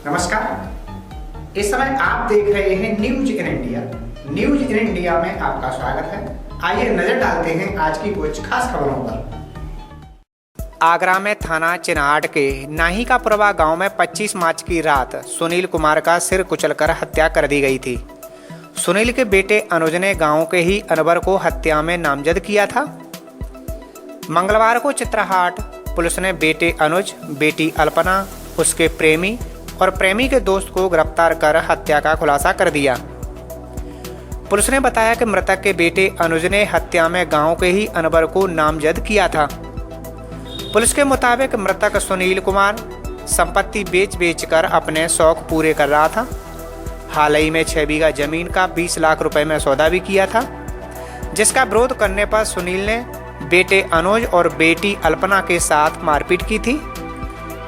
नमस्कार। इस समय आप देख रहे हैं news in India. News in India में आपका स्वागत है। आइए नजर डालते हैं आज की कुछ खास खबरों पर। आगरा में थाना चिन्हाट के नाहिकापुरवा गांव में 25 मार्च की रात सुनील कुमार का सिर कुचलकर हत्या कर दी गई थी। सुनील के बेटे अनुज ने गांव के ही अनवर को हत्या में नामजद किया था। मंगलवार को चित्रहाट पुलिस ने बेटे अनुज, बेटी अल्पना, उसके प्रेमी और प्रेमी के दोस्त को गिरफ्तार कर हत्या का खुलासा कर दिया। पुलिस ने बताया कि मृतक के बेटे अनुज ने हत्या में गांव के ही अनवर को नामजद किया था। पुलिस के मुताबिक मृतक सुनील कुमार संपत्ति बेच कर अपने शौक पूरे कर रहा था। हाल ही में 6 बीघा जमीन का 20 लाख रुपए में सौदा भी किया था, जिसका विरोध करने पर सुनील ने बेटे अनुज और बेटी अल्पना के साथ मारपीट की थी।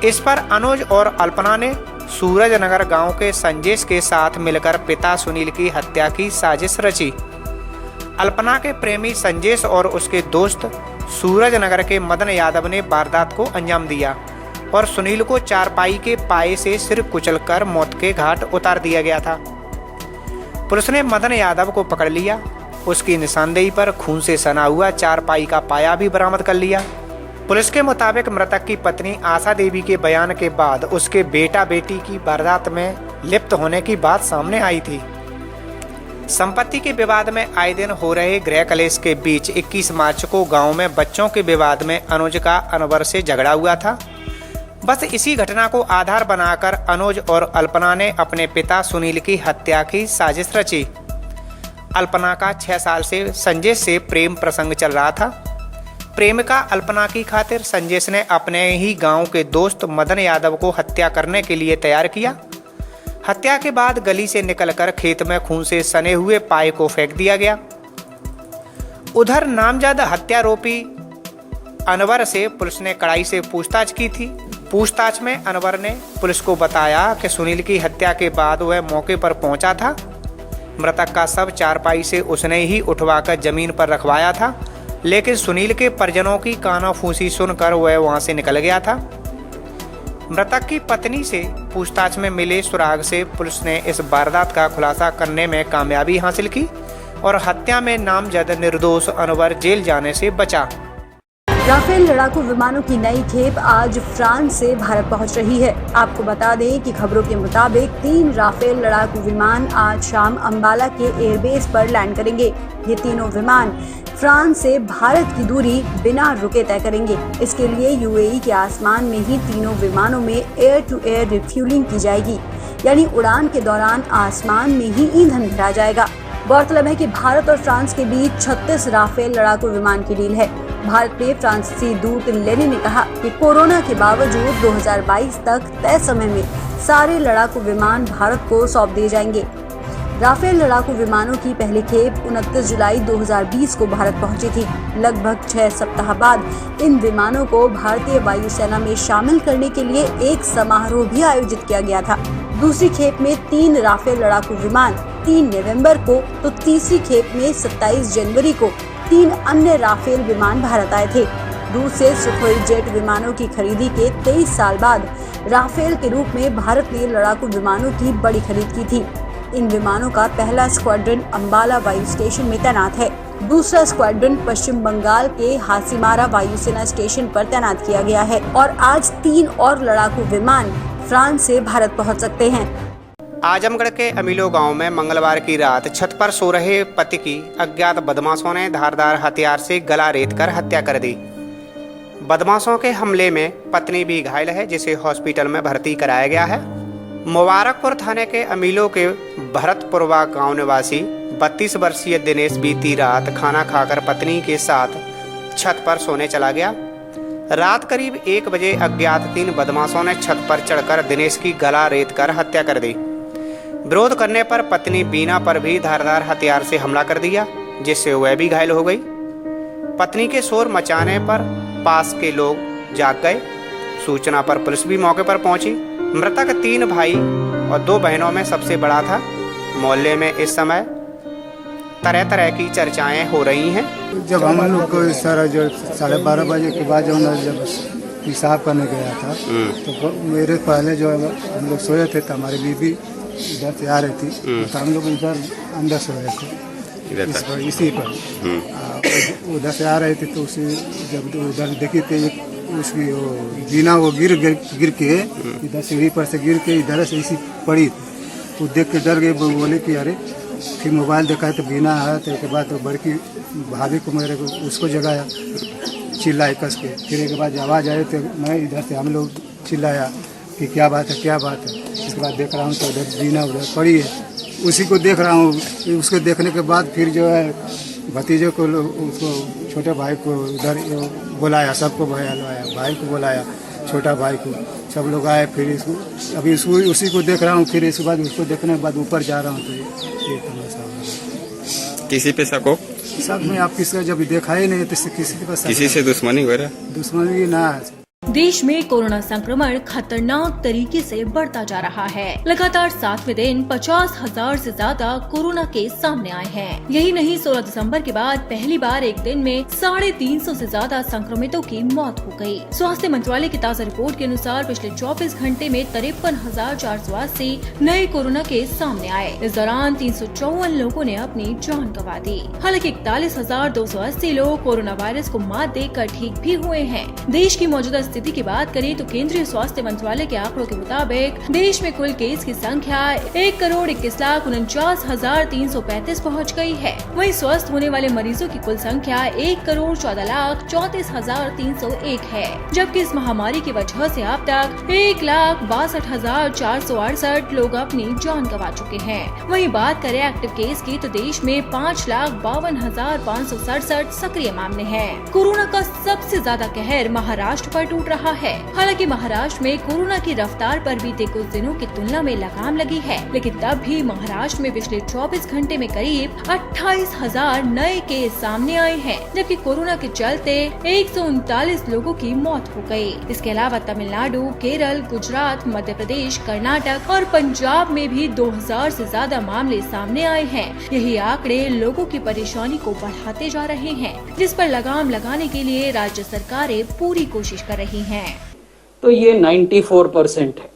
इस पर अनुज और अल्पना ने सूरजनगर गांव के संजेश के साथ मिलकर पिता सुनील की हत्या की साजिश रची। अल्पना के प्रेमी संजेश और उसके दोस्त सूरजनगर के मदन यादव ने वारदात को अंजाम दिया और सुनील को चारपाई के पाए से सिर कुचलकर मौत के घाट उतार दिया गया था। पुलिस ने मदन यादव को पकड़ लिया। उसकी निशानदेही पर खून से सना हुआ चारपाई का पाया भी बरामद कर लिया। पुलिस के मुताबिक मृतक की पत्नी आशा देवी के बयान के बाद उसके बेटा बेटी की वारदात में लिप्त होने की बात सामने आई थी। संपत्ति के विवाद में आए दिन हो रहे गृह कलेश के बीच 21 मार्च को गांव में बच्चों के विवाद में अनुज का अनवर से झगड़ा हुआ था। बस इसी घटना को आधार बनाकर अनुज और अल्पना ने अपने पिता सुनील की हत्या की साजिश रची। अल्पना का 6 साल से संजेश से प्रेम प्रसंग चल रहा था। प्रेमिका अल्पना की खातिर संजेश ने अपने ही गांव के दोस्त मदन यादव को हत्या करने के लिए तैयार किया। हत्या के बाद गली से निकलकर खेत में खून से सने हुए पाए को फेंक दिया गया। उधर नामजद हत्यारोपी अनवर से पुलिस ने कड़ाई से पूछताछ की थी। पूछताछ में अनवर ने पुलिस को बताया कि सुनील की हत्या के बाद वह मौके पर पहुंचा था। मृतक का शव चारपाई से उसने ही उठवाकर जमीन पर रखवाया था, लेकिन सुनील के परिजनों की कानाफूसी सुनकर वह वहां से निकल गया था। मृतक की पत्नी से पूछताछ में मिले सुराग से पुलिस ने इस वारदात का खुलासा करने में कामयाबी हासिल की और हत्या में नामजद निर्दोष अनवर जेल जाने से बचा। राफेल लड़ाकू विमानों की नई खेप आज फ्रांस से भारत पहुंच रही है। आपको बता दें कि खबरों के मुताबिक 3 राफेल लड़ाकू विमान आज शाम अंबाला के एयरबेस पर लैंड करेंगे। ये तीनों विमान फ्रांस से भारत की दूरी बिना रुके तय करेंगे। इसके लिए यूएई के आसमान में ही तीनों विमानों में एयर टू एयर रिफ्यूलिंग की जाएगी, यानी उड़ान के दौरान आसमान में ही ईंधन भरा जाएगा। गौरतलब है कि भारत और फ्रांस के बीच 36 राफेल लड़ाकू विमान की डील है। भारत में फ्रांसीसी दूत लेनी ने कहा कि कोरोना के बावजूद 2022 तक तय समय में सारे लड़ाकू विमान भारत को सौंप दिए जाएंगे। राफेल लड़ाकू विमानों की पहली खेप 29 जुलाई 2020 को भारत पहुंची थी। लगभग 6 सप्ताह बाद इन विमानों को भारतीय वायुसेना में शामिल करने के लिए एक समारोह भी आयोजित किया गया था। दूसरी खेप में 3 राफेल लड़ाकू विमान 3 नवंबर को, तो तीसरी खेप में 27 जनवरी को 3 अन्य राफेल विमान भारत आए थे। रूस से सुखोई जेट विमानों की खरीदी के 23 साल बाद राफेल के रूप में भारत ने लड़ाकू विमानों की बड़ी खरीद की थी। इन विमानों का पहला स्क्वाड्रन अंबाला वायु स्टेशन में तैनात है। दूसरा स्क्वाड्रन पश्चिम बंगाल के हासीमारा वायुसेना स्टेशन पर तैनात किया गया है और आज 3 और लड़ाकू विमान फ्रांस से भारत पहुंच सकते हैं। आजमगढ़ के अमीलो गांव में मंगलवार की रात छत पर सो रहे पति की अज्ञात बदमाशों ने धारदार हथियार से गला रेतकर हत्या कर दी। बदमाशों के हमले में पत्नी भी घायल है, जिसे हॉस्पिटल में भर्ती कराया गया है। मुबारकपुर थाने के अमीलो के भरतपुरवा गांव निवासी 32 वर्षीय दिनेश बीती रात खाना खाकर पत्नी के साथ छत पर सोने चला गया। रात करीब 1 बजे अज्ञात 3 बदमाशों ने छत पर चढ़कर दिनेश की गला रेतकर हत्या कर दी। विरोध करने पर पत्नी बीना पर भी धारदार हथियार से हमला कर दिया, जिससे वह भी घायल हो गई। पत्नी के शोर मचाने पर पास के लोग जाग गए। सूचना पर पुलिस भी मौके पर पहुंची। मृतक 3 भाई और 2 बहनों में सबसे बड़ा था। मोहल्ले में इस समय तरह तरह की चर्चाएं हो रही हैं। जब हम लोग को सारा जो 12:30 बजे के बाद जब पेशाब करने गया था। तो मेरे पहले जो है हम लोग सोए थे तो हमारी बीवी इधर से आ रही थी, तो हम लोग इधर अंदर सोए थे इसी पर। उधर से आ रही थी तो उसी जब उधर देखी थी उसकी वो जीना वो गिर के इधर सीढ़ी पर से गिर के इधर से इसी पड़ी। तो देख के डर गए, बोले कि अरे, फिर मोबाइल देखा तो बीना है। तो एक बाद तो बड़की भाभी को मेरे को उसको जगाया, चिल्लाए कस के। फिर एक बाद आवाज़ आई तो मैं इधर से हम लोग चिल्लाया कि क्या बात है क्या बात है। इसके बाद देख रहा हूँ तो उधर जीना उधर पड़ी है, उसी को देख रहा हूँ। उसको देखने के बाद फिर जो है भतीजे को उसको छोटे भाई को उधर बुलाया, सबको बुलाया, भाई को बुलाया, छोटा भाई को, सब लोग आए। फिर इसको अभी इसको उसी को देख रहा हूँ। फिर इसके बाद उसको देखने के बाद ऊपर जा रहा हूँ तो ये तमाशा हो। किसी पे शक हो? सब में आप किसी का जब देखा ही नहीं तो किसी के पास किसी से दुश्मनी वगैरह? दुश्मनी ना है। देश में कोरोना संक्रमण खतरनाक तरीके से बढ़ता जा रहा है। लगातार 7वें दिन 50,000 से ज्यादा कोरोना केस सामने आए हैं। यही नहीं, 16 दिसंबर के बाद पहली बार एक दिन में 350 से ज्यादा संक्रमितों की मौत हो गई। स्वास्थ्य मंत्रालय की ताज़ा रिपोर्ट के अनुसार पिछले 24 घंटे में 53,480 नए कोरोना केस सामने आए। इस दौरान 354 लोगों ने अपनी जान गंवा दी। हालांकि 41,280 लोग कोरोना वायरस को मात देकर ठीक भी हुए हैं। देश की मौजूदा स्थिति की बात करें तो केंद्रीय स्वास्थ्य मंत्रालय के आंकड़ों के मुताबिक देश में कुल केस की संख्या 1,21,49,335 पहुंच गई है। वहीं स्वस्थ होने वाले मरीजों की कुल संख्या 1,14,34,301 है, जबकि इस महामारी की वजह से अब तक 1,62,468 लोग अपनी जान गंवा चुके हैं। वहीं बात करें एक्टिव केस की तो देश में 5,52,567 सक्रिय मामले हैं। कोरोना का सबसे ज्यादा कहर महाराष्ट्र पर टूट रहा है। हालांकि महाराष्ट्र में कोरोना की रफ्तार पर बीते कुछ दिनों की तुलना में लगाम लगी है, लेकिन तब भी महाराष्ट्र में पिछले 24 घंटे में करीब 28,000 नए केस सामने आए हैं, जबकि कोरोना के चलते 139 लोगों की मौत हो गई। इसके अलावा तमिलनाडु, केरल, गुजरात, मध्य प्रदेश, कर्नाटक और पंजाब में भी 2,000 से ज्यादा मामले सामने आए हैं। यही आंकड़े लोगों की परेशानी को बढ़ाते जा रहे हैं, जिस पर लगाम लगाने के लिए राज्य सरकारें पूरी कोशिश कर रही हैं। तो ये 94% है।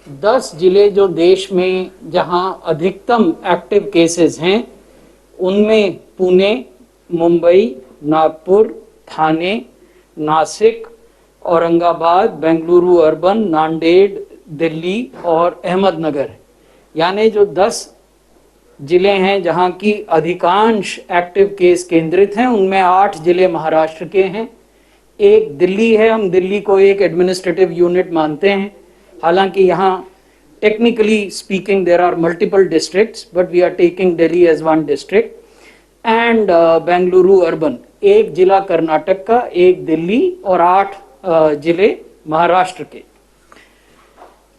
10 जिले जो देश में जहां अधिकतम एक्टिव केसेस हैं, उनमें पुणे, मुंबई, नागपुर, ठाणे, नासिक, औरंगाबाद, बेंगलुरु अर्बन, नांदेड़, दिल्ली और अहमदनगर है। यानी जो 10 जिले हैं जहां की अधिकांश एक्टिव केस केंद्रित हैं, उनमें 8 जिले महाराष्ट्र के हैं, एक दिल्ली है। हम दिल्ली को एक एडमिनिस्ट्रेटिव यूनिट मानते हैं, हालांकि यहाँ technically speaking there are multiple districts, but we are taking Delhi as one district. And Bengaluru urban, एक जिला कर्नाटक का, एक दिल्ली और 8 जिले महाराष्ट्र के।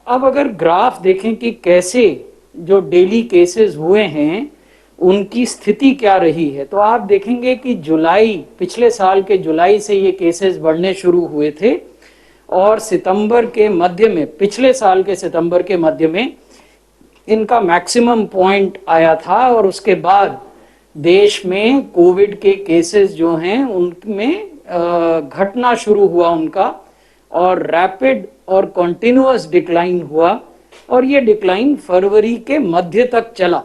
अब अगर ग्राफ देखें कि कैसे जो डेली केसेस हुए हैं उनकी स्थिति क्या रही है, तो आप देखेंगे कि पिछले साल के जुलाई से ये केसेस बढ़ने शुरू हुए थे और सितंबर के मध्य में, पिछले साल के सितंबर के मध्य में इनका मैक्सिमम पॉइंट आया था। और उसके बाद देश में कोविड के केसेस जो हैं उनमें घटना शुरू हुआ उनका, और रैपिड और कॉन्टिन्यूअस डिक्लाइन हुआ, और ये डिक्लाइन फरवरी के मध्य तक चला।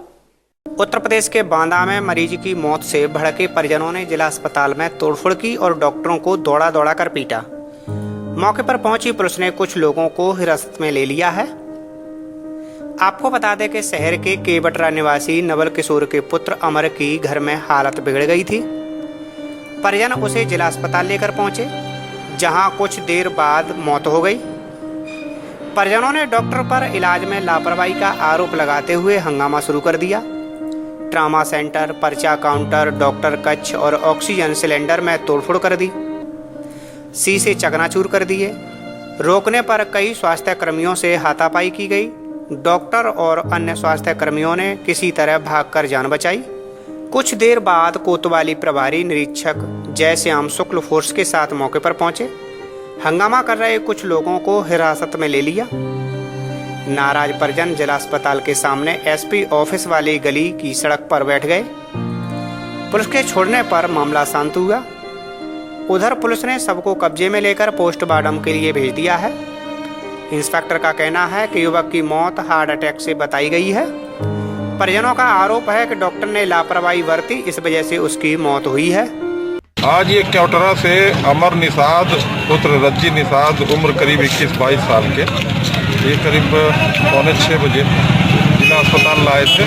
उत्तर प्रदेश के बांदा में मरीज की मौत से भड़के परिजनों ने जिला अस्पताल में तोड़फोड़ की और डॉक्टरों को दौड़ा दौड़ा कर पीटा। मौके पर पहुंची पुलिस ने कुछ लोगों को हिरासत में ले लिया है। आपको बता दें कि शहर के केवटरा निवासी नवल किशोर के पुत्र अमर की घर में हालत बिगड़ गई थी। परिजन उसे जिला अस्पताल लेकर पहुंचे, जहां कुछ देर बाद मौत हो गई। परिजनों ने डॉक्टर पर इलाज में लापरवाही का आरोप लगाते हुए हंगामा शुरू कर दिया। ट्रामा सेंटर, पर्चा काउंटर, डॉक्टर कक्ष और ऑक्सीजन सिलेंडर में तोड़फोड़ कर दी, शीशे चकनाचूर कर दिए। रोकने पर कई स्वास्थ्य कर्मियों से हाथापाई की गई। डॉक्टर और अन्य स्वास्थ्य कर्मियों ने किसी तरह भागकर जान बचाई। कुछ देर बाद कोतवाली प्रभारी निरीक्षक जयश्याम शुक्ल फोर्स के साथ मौके पर पहुंचे। हंगामा कर रहे कुछ लोगों को हिरासत में ले लिया। नाराज परिजन जिला अस्पताल के सामने एसपी ऑफिस वाली गली की सड़क पर बैठ गए। पुलिस के छोड़ने पर मामला शांत हुआ। उधर पुलिस ने शव को कब्जे में लेकर पोस्टमार्टम के लिए भेज दिया है। इंस्पेक्टर का कहना है कि युवक की मौत हार्ट अटैक से बताई गई है। परिजनों का आरोप है कि डॉक्टर ने लापरवाही बरती, इस वजह से उसकी मौत हुई है। आज ये क्योटरा से अमर निषाद पुत्र रज्जी निषाद उम्र करीब 21-22 साल के, ये करीब 5:45 बजे जिला अस्पताल लाए थे।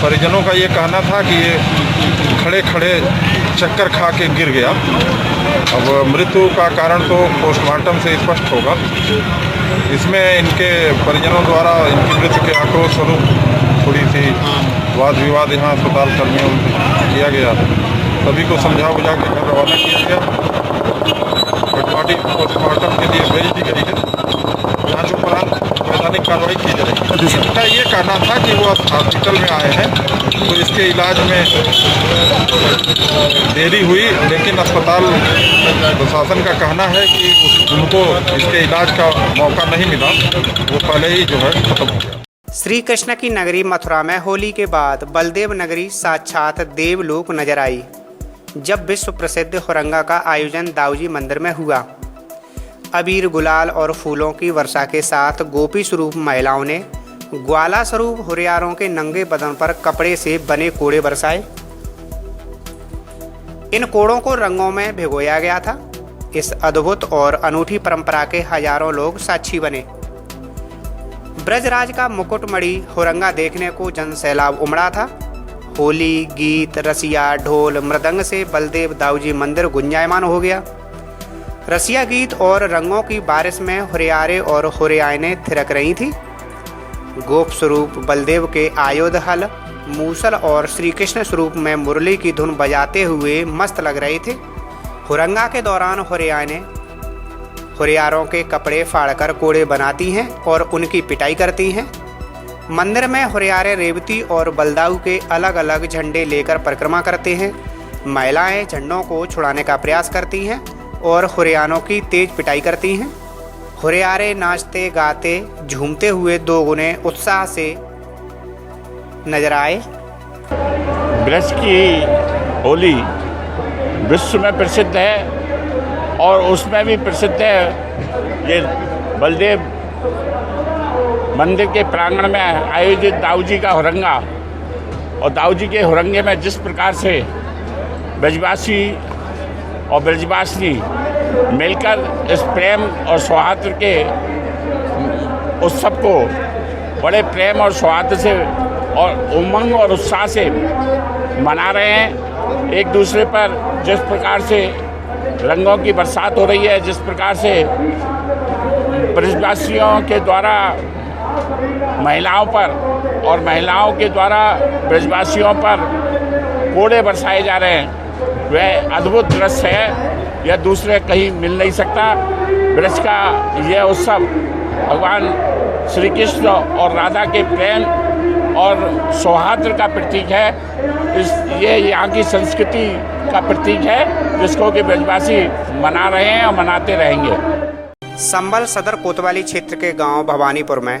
परिजनों का ये कहना था कि ये खड़े खड़े चक्कर खा के गिर गया। अब मृत्यु का कारण तो पोस्टमार्टम से स्पष्ट होगा। इसमें इनके परिजनों द्वारा इनकी मृत्यु के आक्रोश स्वरूप थोड़ी सी वाद विवाद यहाँ अस्पताल कर्मियों में किया गया। सभी को समझा बुझा के घर रवाना किया गया। बॉडी पोस्टमार्टम के लिए भेज दी गई है। जांच उपरांत वैधानिक कार्रवाई की जाएगी। इसका ये कहना था कि वो हॉस्पिटल में आए हैं तो इसके इलाज में देरी हुई, लेकिन अस्पताल प्रशासन का कहना है कि उनको इसके इलाज का मौका नहीं मिला, वो पहले ही जो है खत्म हो गया। श्री कृष्ण की नगरी मथुरा में होली के बाद बलदेव नगरी साक्षात देवलोक नजर आई, जब विश्व प्रसिद्ध हुरंगा का आयोजन दाऊजी मंदिर में हुआ। अबीर गुलाल और फूलों की वर्षा के साथ गोपी स्वरूप महिलाओं ने ग्वाला स्वरूप हुरियारों के नंगे बदन पर कपड़े से बने कोड़े बरसाए। इन कोड़ों को रंगों में भिगोया गया था। इस अद्भुत और अनूठी परंपरा के हजारों लोग साक्षी बने। ब्रजराज का मुकुटमणि हुरंगा देखने को जन सैलाब उमड़ा था। होली, गीत, रसिया, ढोल, मृदंग से बलदेव दाऊजी मंदिर गुंजायमान हो गया। रसिया गीत और रंगों की बारिश में हुरियारे और हुरियाएं थिरक रही थी। गोप स्वरूप बलदेव के आयुध हल, मूसल और श्री कृष्ण स्वरूप में मुरली की धुन बजाते हुए मस्त लग रहे थे। हुरंगा के दौरान हुरियाएं हुरियारों के कपड़े फाड़कर कोड़े बनाती हैं और उनकी पिटाई करती हैं। मंदिर में हुरियारे रेवती और बलदाऊ के अलग अलग झंडे लेकर परिक्रमा करते हैं। महिलाएं झंडों को छुड़ाने का प्रयास करती हैं और हुरियारों की तेज पिटाई करती हैं। हुरियारे नाचते गाते झूमते हुए दोगुने उत्साह से नजर आए। ब्रज की होली विश्व में प्रसिद्ध है और उसमें भी प्रसिद्ध है ये बलदेव मंदिर के प्रांगण में आयोजित दाऊजी का हुरंगा। और दाऊजी के हुरंगे में जिस प्रकार से ब्रजवासी और ब्रजवासिनी मिलकर इस प्रेम और सौहार्द के उत्सव को बड़े प्रेम और सौहार्द से और उमंग और उत्साह से मना रहे हैं। एक दूसरे पर जिस प्रकार से रंगों की बरसात हो रही है, जिस प्रकार से ब्रजवासियों के द्वारा महिलाओं पर और महिलाओं के द्वारा ब्रजवासियों पर कोड़े बरसाए जा रहे हैं, वह अद्भुत दृश्य है। यह दूसरे कहीं मिल नहीं सकता। ब्रज का यह उत्सव भगवान श्री कृष्ण और राधा के प्रेम और सौहार्द का प्रतीक है। ये यहाँ की संस्कृति का प्रतीक है, जिसको कि ब्रजवासी मना रहे हैं और मनाते रहेंगे। संबल सदर कोतवाली क्षेत्र के गांव भवानीपुर में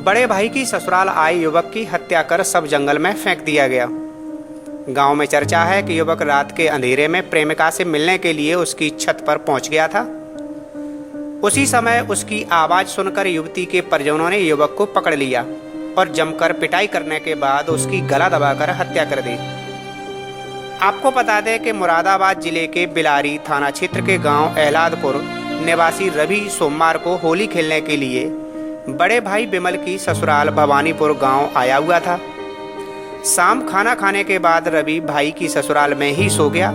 बड़े भाई की ससुराल आए युवक की हत्या कर सब जंगल में फेंक दिया गया। गांव में चर्चा है कि युवक रात के अंधेरे में प्रेमिका से मिलने के लिए उसकी छत पर पहुंच गया था। उसी समय उसकी आवाज सुनकर युवती के परिजनों ने युवक को पकड़ लिया और जमकर पिटाई करने के बाद उसकी गला दबाकर हत्या कर दी। आपको बता दें कि मुरादाबाद जिले के बिलारी थाना क्षेत्र के गांव एहलादपुर निवासी रवि सोमवार को होली खेलने के लिए बड़े भाई बिमल की ससुराल भवानीपुर गांव आया हुआ था। शाम खाना खाने के बाद रवि भाई की ससुराल में ही सो गया।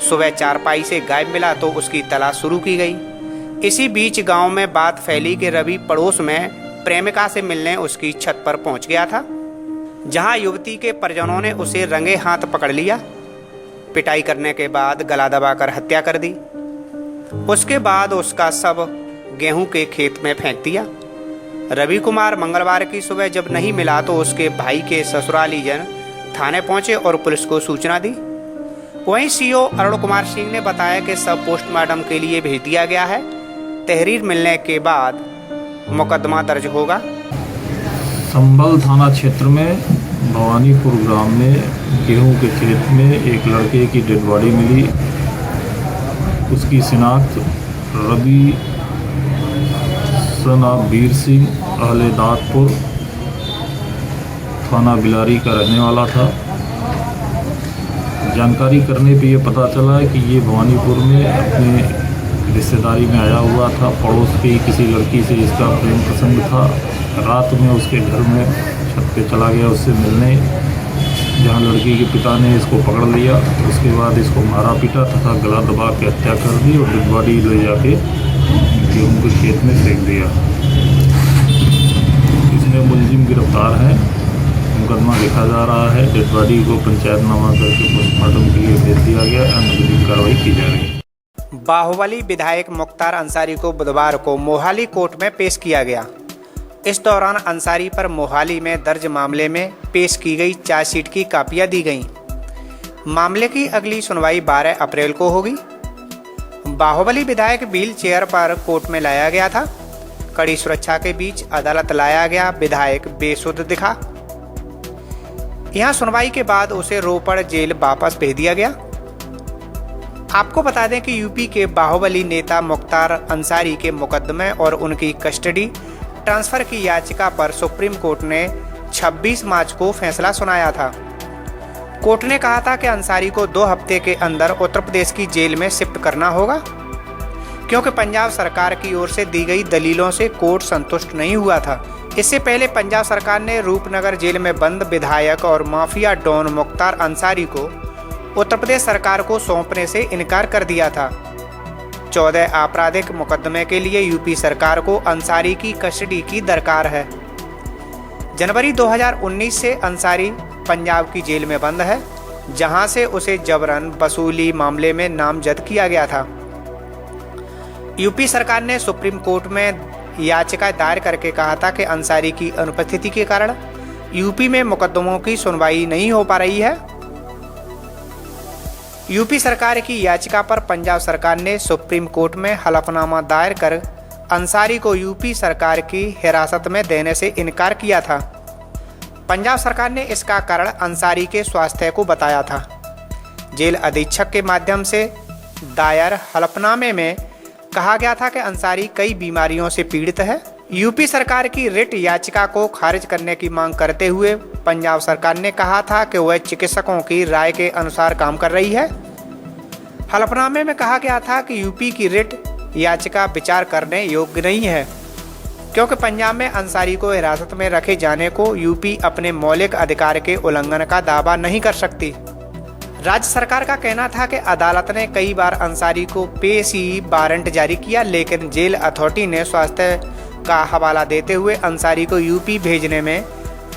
सुबह चारपाई से गायब मिला तो उसकी तलाश शुरू की गई। इसी बीच गांव में बात फैली कि रवि पड़ोस में प्रेमिका से मिलने उसकी छत पर पहुंच गया था, जहां युवती के परिजनों ने उसे रंगे हाथ पकड़ लिया। पिटाई करने के बाद गला दबाकर हत्या कर दी। उसके बाद उसका शव गेहूं के खेत में फेंक दिया। रवि कुमार मंगलवार की सुबह जब नहीं मिला तो उसके भाई के ससुराली जन थाने पहुंचे और पुलिस को सूचना दी। वहीं सीओ अरुण कुमार सिंह ने बताया कि शव पोस्टमार्टम के लिए भेज दिया गया है। तहरीर मिलने के बाद मुकदमा दर्ज होगा। संबल थाना क्षेत्र में भवानीपुर ग्राम में गेहूं के खेत में एक लड़के की डेड बॉडी मिली। उसकी शिनाख्त रवि सना वीर सिंह अहले दादपुर थाना बिलारी का रहने वाला था। जानकारी करने पे ये पता चला कि ये भवानीपुर में अपने रिश्तेदारी में आया हुआ था। पड़ोस की किसी लड़की से इसका प्रेम प्रसंग था। रात में उसके घर में छत पे चला गया उससे मिलने, जहाँ लड़की के पिता ने इसको पकड़ लिया। उसके बाद इसको मारा पीटा तथा गला दबा के हत्या कर दी और डेड बॉडी ले जाके गेहूँ के खेत में फेंक दिया। इसमें मुलजिम गिरफ्तार है, मुकदमा लिखा जा रहा है। डेड बॉडी को पंचायतनामा करके पोस्टमार्टम के लिए भेज दिया गया। अनुगत कार्रवाई की जा रही है। बाहुबली विधायक मुख्तार अंसारी को बुधवार को मोहाली कोर्ट में पेश किया गया। इस दौरान अंसारी पर मोहाली में दर्ज मामले में पेश की गई चार्जशीट की कापियां दी गईं। मामले की अगली सुनवाई 12 अप्रैल को होगी। बाहुबली विधायक व्हील चेयर पर कोर्ट में लाया गया था। कड़ी सुरक्षा के बीच अदालत लाया गया विधायक बेसुध दिखा। यहां सुनवाई के बाद उसे रोपड़ जेल वापस भेज दिया गया। आपको बता दें कि यूपी के बाहुबली नेता मुख्तार अंसारी के मुकदमे और उनकी कस्टडी ट्रांसफर की याचिका पर सुप्रीम कोर्ट ने 26 मार्च को फैसला सुनाया था। कोर्ट ने कहा था कि अंसारी को 2 हफ्ते के अंदर उत्तर प्रदेश की जेल में शिफ्ट करना होगा, क्योंकि पंजाब सरकार की ओर से दी गई दलीलों से कोर्ट संतुष्ट नहीं हुआ था। इससे पहले पंजाब सरकार ने रूपनगर जेल में बंद विधायक और माफिया डॉन मुख्तार अंसारी को उत्तर प्रदेश सरकार को सौंपने से इनकार कर दिया था। 14 आपराधिक मुकदमे के लिए यूपी सरकार को अंसारी की कस्टडी की दरकार है। जनवरी 2019 से अंसारी पंजाब की जेल में बंद है, जहां से उसे जबरन वसूली मामले में नामजद किया गया था। यूपी सरकार ने सुप्रीम कोर्ट में याचिका दायर करके कहा था कि अंसारी की अनुपस्थिति के कारण यूपी में मुकदमों की सुनवाई नहीं हो पा रही है। यूपी सरकार की याचिका पर पंजाब सरकार ने सुप्रीम कोर्ट में हलफनामा दायर कर अंसारी को यूपी सरकार की हिरासत में देने से इनकार किया था। पंजाब सरकार ने इसका कारण अंसारी के स्वास्थ्य को बताया था। जेल अधीक्षक के माध्यम से दायर हलफनामे में कहा गया था कि अंसारी कई बीमारियों से पीड़ित है। यूपी सरकार की रिट याचिका को खारिज करने की मांग करते हुए पंजाब सरकार ने कहा था कि वह चिकित्सकों की राय के अनुसार काम कर रही है। हलफनामे में कहा गया था कि यूपी की रिट याचिका विचार करने योग्य नहीं है, क्योंकि पंजाब में अंसारी को हिरासत में रखे जाने को यूपी अपने मौलिक अधिकार के उल्लंघन का दावा नहीं कर सकती। राज्य सरकार का कहना था कि अदालत ने कई बार अंसारी को पेशी वारंट जारी किया, लेकिन जेल अथॉरिटी ने स्वास्थ्य का हवाला देते हुए अंसारी को यूपी भेजने में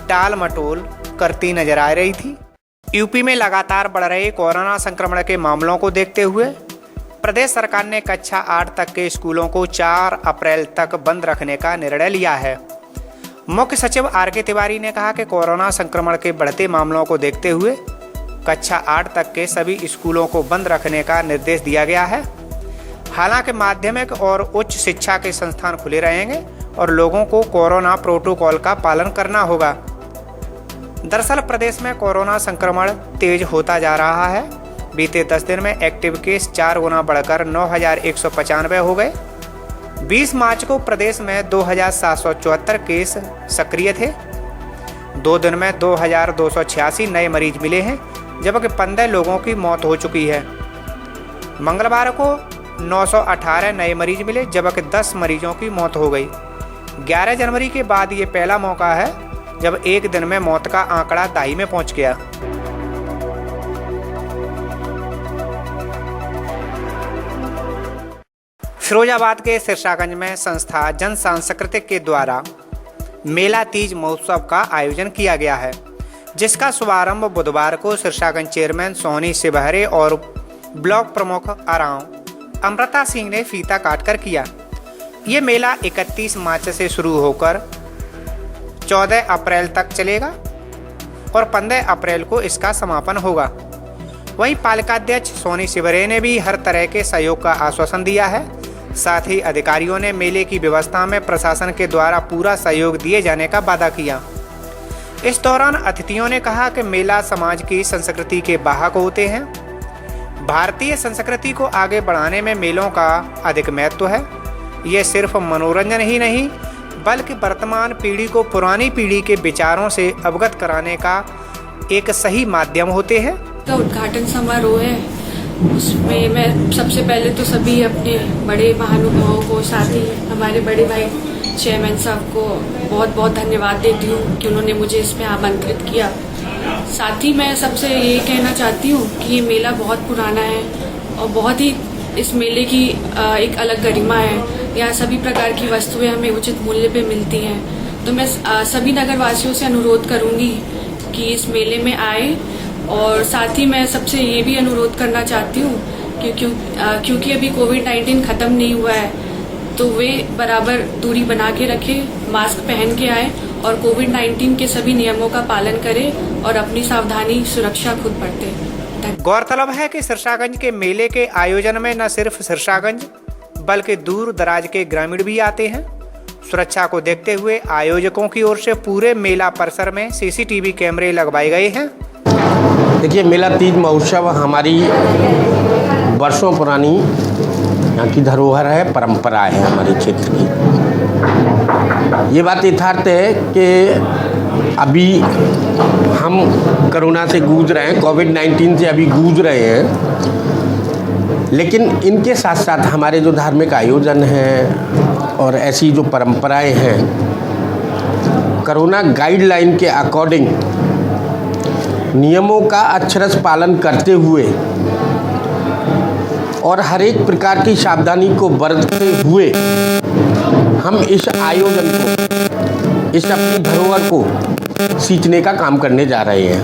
टाल मटोल करती नजर आ रही थी। यूपी में लगातार बढ़ रहे कोरोना संक्रमण के मामलों को देखते हुए प्रदेश सरकार ने कक्षा 8 तक के स्कूलों को 4 अप्रैल तक बंद रखने का निर्णय लिया है। मुख्य सचिव आर.के. तिवारी ने कहा कि कोरोना संक्रमण के बढ़ते मामलों को देखते हुए कक्षा 8 तक के सभी स्कूलों को बंद रखने का निर्देश दिया गया है। हालांकि माध्यमिक और उच्च शिक्षा के संस्थान खुले रहेंगे और लोगों को कोरोना प्रोटोकॉल का पालन करना होगा। दरअसल प्रदेश में कोरोना संक्रमण तेज होता जा रहा है। बीते 10 दिन में एक्टिव केस 4 गुना बढ़कर 9,195 हो गए। 20 मार्च को प्रदेश में 2,774 केस सक्रिय थे। 2 दिन में 2,286 नए मरीज मिले हैं, जबकि 15 लोगों की मौत हो चुकी है। मंगलवार को 918 नए मरीज मिले, जबकि 10 मरीजों की मौत हो गई। 11 जनवरी के बाद ये पहला मौका है जब एक दिन में मौत का आंकड़ा 2.5 में पहुंच गया। फिरोजाबाद के सिरसागंज में संस्था जन सांस्कृतिक के द्वारा मेला तीज महोत्सव का आयोजन किया गया है, जिसका शुभारंभ बुधवार को सिरसागंज चेयरमैन सोनी शिवहरे और ब्लॉक प्रमुख आराव अमृता सिंह ने फीता काटकर किया। ये मेला 31 मार्च से शुरू होकर 14 अप्रैल तक चलेगा और 15 अप्रैल को इसका समापन होगा। वहीं पालिकाध्यक्ष सोनी शिवहरे ने भी हर तरह के सहयोग का आश्वासन दिया है। साथ ही अधिकारियों ने मेले की व्यवस्था में प्रशासन के द्वारा पूरा सहयोग दिए जाने का वादा किया। इस दौरान अतिथियों ने कहा कि मेला समाज की संस्कृति के वाहक होते हैं। भारतीय संस्कृति को आगे बढ़ाने में मेलों का अधिक महत्व है। ये सिर्फ मनोरंजन ही नहीं बल्कि वर्तमान पीढ़ी को पुरानी पीढ़ी के विचारों से अवगत कराने का एक सही माध्यम होते हैं। का उद्घाटन समारोह है, उसमें मैं सबसे पहले तो सभी अपने बड़े महानुभावों को, साथ ही हमारे बड़े भाई चेयरमैन साहब को बहुत बहुत धन्यवाद देती हूँ कि उन्होंने मुझे इसमें आमंत्रित किया। साथ ही मैं सबसे ये कहना चाहती हूँ कि ये मेला बहुत पुराना है और बहुत ही इस मेले की एक अलग गरिमा है। यहाँ सभी प्रकार की वस्तुएं हमें उचित मूल्य पे मिलती हैं। तो मैं सभी नगरवासियों से अनुरोध करूँगी कि इस मेले में आए और साथ ही मैं सबसे ये भी अनुरोध करना चाहती हूँ क्योंकि अभी कोविड-19 ख़त्म नहीं हुआ है तो वे बराबर दूरी बना के रखें, मास्क पहन के आए और कोविड-19 के सभी नियमों का पालन करें और अपनी सावधानी सुरक्षा खुद बरतें। गौरतलब है कि सिरसागंज के मेले के आयोजन में न सिर्फ सिरसागंज बल्कि दूर दराज के ग्रामीण भी आते हैं। सुरक्षा को देखते हुए आयोजकों की ओर से पूरे मेला परिसर में सीसीटीवी कैमरे लगवाए गए हैं। देखिए, मेला तीज महोत्सव हमारी वर्षों पुरानी यहाँ की धरोहर है, परंपरा है हमारे क्षेत्र की। ये बात यथार्थ है कि अभी हम कोरोना से गूंज रहे हैं, कोविड-19 से अभी गूंज रहे हैं, लेकिन इनके साथ साथ हमारे जो धार्मिक आयोजन हैं और ऐसी जो परंपराएं हैं, कोरोना गाइडलाइन के अकॉर्डिंग नियमों का अक्षरश पालन करते हुए और हर एक प्रकार की सावधानी को बरतते हुए हम इस आयोजन को, इस अपनी धरोहर को सींचने का काम करने जा रहे हैं।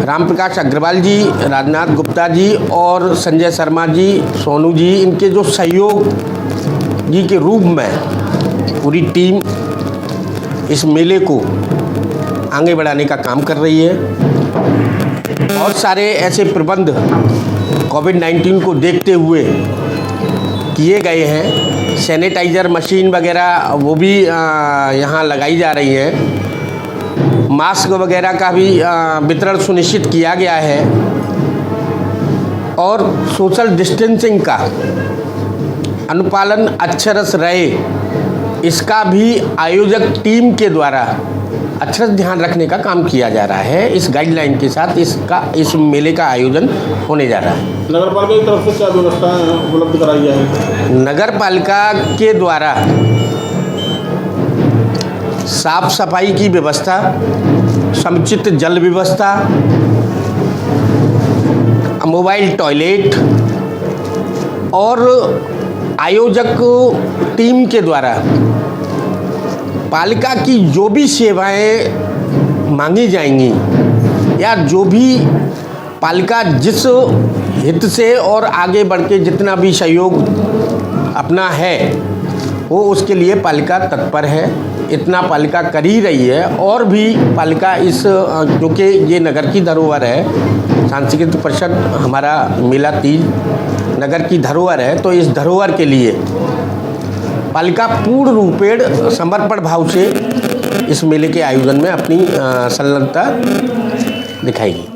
राम प्रकाश अग्रवाल जी, राजनाथ गुप्ता जी और संजय शर्मा जी, सोनू जी, इनके जो सहयोग जी के रूप में पूरी टीम इस मेले को आगे बढ़ाने का काम कर रही है। बहुत सारे ऐसे प्रबंध कोविड-19 को देखते हुए किए गए हैं। सैनिटाइज़र मशीन वगैरह वो भी यहाँ लगाई जा रही है। मास्क वगैरह का भी वितरण सुनिश्चित किया गया है और सोशल डिस्टेंसिंग का अनुपालन अक्षरश रहे, इसका भी आयोजक टीम के द्वारा अक्षरश ध्यान रखने का काम किया जा रहा है। इस गाइडलाइन के साथ इस मेले का आयोजन होने जा रहा है। नगर पालिका की तरफ से क्या व्यवस्था उपलब्ध कराई जाएगी? नगर पालिका के द्वारा साफ सफाई की व्यवस्था, समुचित जल व्यवस्था, मोबाइल टॉयलेट और आयोजक टीम के द्वारा पालिका की जो भी सेवाएं मांगी जाएंगी या जो भी पालिका जिस हित से और आगे बढ़ के जितना भी सहयोग अपना है वो उसके लिए पालिका तत्पर है। इतना पालिका कर ही रही है और भी पालिका इस, क्योंकि ये नगर की धरोहर है, सांस्कृतिक परिषद हमारा मेला तीज नगर की धरोहर है, तो इस धरोहर के लिए पालिका पूर्ण रूपेण समर्पण भाव से इस मेले के आयोजन में अपनी संलग्नता दिखाएगी।